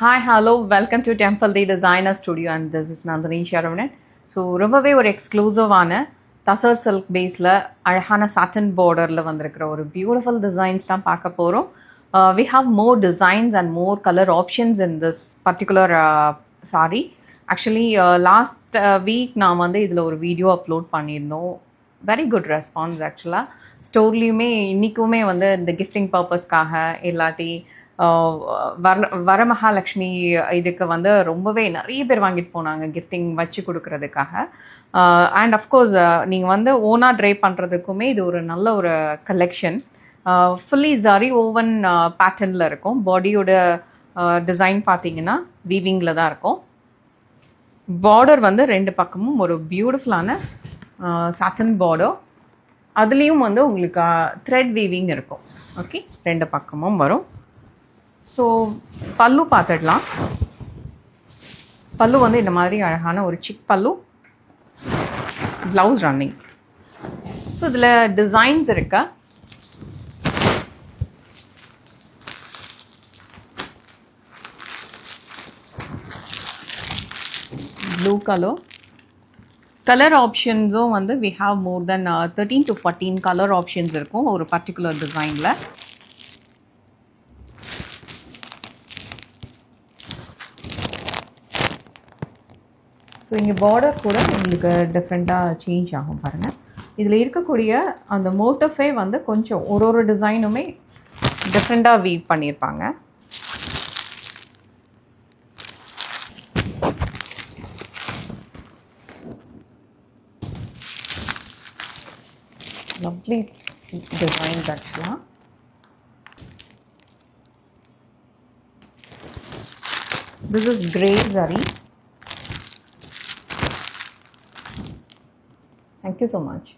Hi, hello, welcome to Temple the Designer Studio and this is Nandini Sharavanan. So, ரொம்பவே ஒரு எக்ஸ்க்ளூசிவான tussar silk பேஸில் அழகான satin பார்டரில் வந்திருக்கிற ஒரு பியூட்டிஃபுல் டிசைன்ஸ் தான் பார்க்க போகிறோம். We have more designs and more color options in this particular saree. Actually, last week நான் வந்து இதில் ஒரு வீடியோ அப்லோட் பண்ணியிருந்தோம். வெரி குட் ரெஸ்பான்ஸ் ஆக்சுவலாக. ஸ்டோர்லேயுமே இன்றைக்குமே வந்து இந்த கிஃப்டிங் பர்பஸ்க்காக இல்லாட்டி வரமகாலட்சுமி இதுக்கு வந்து ரொம்பவே நிறைய பேர் வாங்கிட்டு போனாங்க கிஃப்டிங் வச்சு கொடுக்கறதுக்காக. அண்ட் அஃப்கோர்ஸ் நீங்கள் வந்து ஓனாக ட்ரை பண்ணுறதுக்குமே இது ஒரு நல்ல ஒரு கலெக்ஷன். ஃபுல்லி ஜரி ஓவன் பேட்டர்னில் இருக்கும். பாடியோட டிசைன் பார்த்தீங்கன்னா வீவிங்கில் தான் இருக்கும். பார்டர் வந்து ரெண்டு பக்கமும் ஒரு பியூட்டிஃபுல்லான சாட்டன் பார்டர். அதுலேயும் வந்து உங்களுக்கு த்ரெட் வீவிங் இருக்கும். ஓகே, ரெண்டு பக்கமும் வரும். ஸோ பல்லு பார்த்துடலாம். பல்லு வந்து இந்த மாதிரி அழகான ஒரு chic pallu, blouse running. So இதில் டிசைன்ஸ் இருக்கு. ப்ளூ கலர் ஆப்ஷன்ஸும் வந்து we have more than 13 to 14 colour options இருக்கும் ஒரு பர்டிகுலர் டிசைனில். ஸோ இங்கே பார்டர் கூட உங்களுக்கு டிஃப்ரெண்ட்டாக சேஞ்ச் ஆகும் பாருங்கள். இதில் இருக்கக்கூடிய அந்த மோட்டிஃபே வந்து கொஞ்சம் ஒரு டிசைனுமே டிஃப்ரெண்ட்டாக வீவ் பண்ணியிருப்பாங்க. லவ்லி டிசைன்ஸ் ஆக்சுவலாக. This is grey zari. Thank you so much.